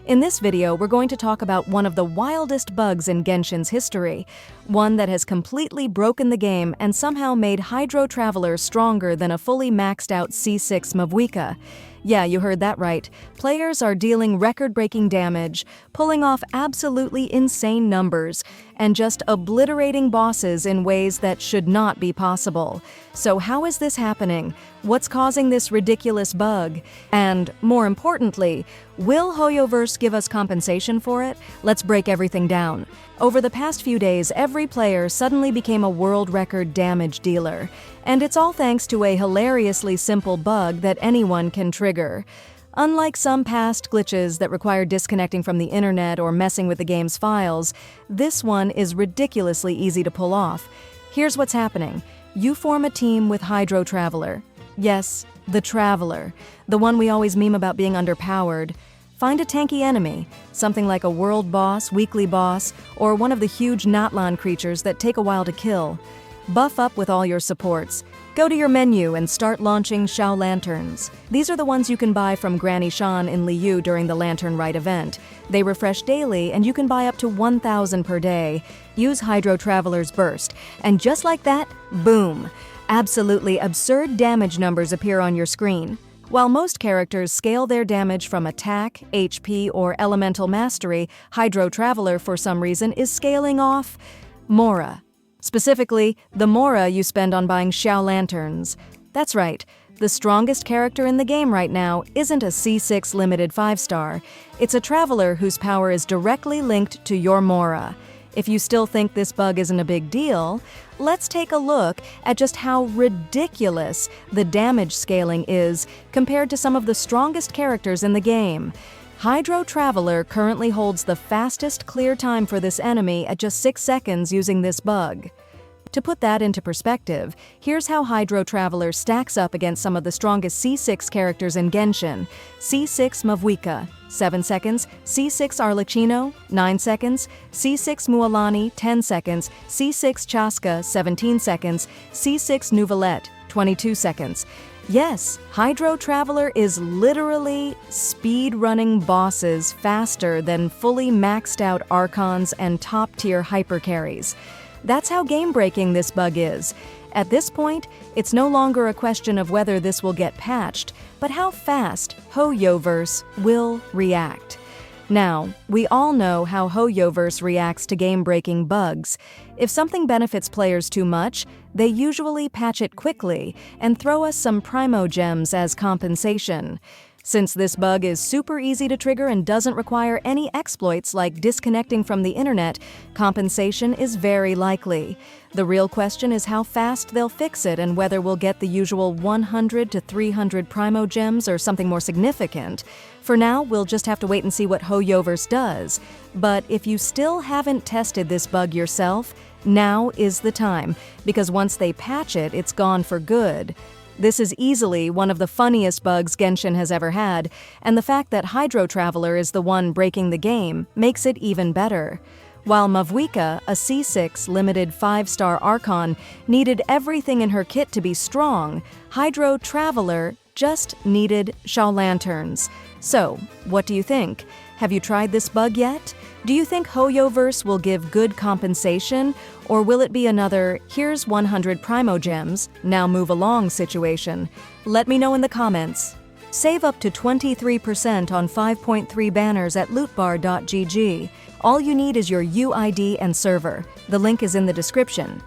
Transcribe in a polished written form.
In this video, we're going to talk about one of the wildest bugs in Genshin's history, one that has completely broken the game and somehow made Hydro Traveler stronger than a fully maxed out C6 Mavuika. Yeah, you heard that right. Players are dealing record-breaking damage, pulling off absolutely insane numbers, and just obliterating bosses in ways that should not be possible. So how is this happening? What's causing this ridiculous bug? And, more importantly, will Hoyoverse give us compensation for it? Let's break everything down. Over the past few days, every player suddenly became a world record damage dealer. And it's all thanks to a hilariously simple bug that anyone can trigger. Unlike some past glitches that require disconnecting from the internet or messing with the game's files, this one is ridiculously easy to pull off. Here's what's happening. You form a team with Hydro Traveler. Yes, the Traveler, the one we always meme about being underpowered. Find a tanky enemy, something like a world boss, weekly boss, or one of the huge Natlan creatures that take a while to kill. Buff up with all your supports. Go to your menu and start launching Xiao Lanterns. These are the ones you can buy from Granny Shan in Liu during the Lantern Rite event. They refresh daily and you can buy up to 1,000 per day. Use Hydro Traveler's Burst, and just like that, boom! Absolutely absurd damage numbers appear on your screen. While most characters scale their damage from attack, HP, or elemental mastery, Hydro Traveler, for some reason, is scaling off Mora. Specifically, the Mora you spend on buying Xiao Lanterns. That's right, the strongest character in the game right now isn't a C6 limited 5-star. It's a Traveler whose power is directly linked to your Mora. If you still think this bug isn't a big deal, let's take a look at just how ridiculous the damage scaling is compared to some of the strongest characters in the game. Hydro Traveler currently holds the fastest clear time for this enemy at just 6 seconds using this bug. To put that into perspective, here's how Hydro Traveler stacks up against some of the strongest C6 characters in Genshin. C6 Mavuika, 7 seconds, C6 Arlecchino, 9 seconds, C6 Mualani, 10 seconds, C6 Chaska, 17 seconds, C6 Nouvelette, 22 seconds. Yes, Hydro Traveler is literally speed-running bosses faster than fully maxed out Archons and top-tier hypercarries. That's how game-breaking this bug is. At this point, it's no longer a question of whether this will get patched, but how fast Hoyoverse will react. Now, we all know how Hoyoverse reacts to game-breaking bugs. If something benefits players too much, they usually patch it quickly and throw us some Primo Gems as compensation. Since this bug is super easy to trigger and doesn't require any exploits like disconnecting from the internet, compensation is very likely. The real question is how fast they'll fix it and whether we'll get the usual 100 to 300 Primo Gems or something more significant. For now, we'll just have to wait and see what Hoyoverse does. But if you still haven't tested this bug yourself, now is the time, because once they patch it, it's gone for good. This is easily one of the funniest bugs Genshin has ever had, and the fact that Hydro Traveler is the one breaking the game makes it even better. While Mavuika, a C6 limited 5-star Archon, needed everything in her kit to be strong, Hydro Traveler just needed Xiao Lanterns. So, what do you think? Have you tried this bug yet? Do you think Hoyoverse will give good compensation, or will it be another, here's 100 Primo Gems, now move along situation? Let me know in the comments. Save up to 23% on 5.3 banners at lootbar.gg. All you need is your UID and server. The link is in the description.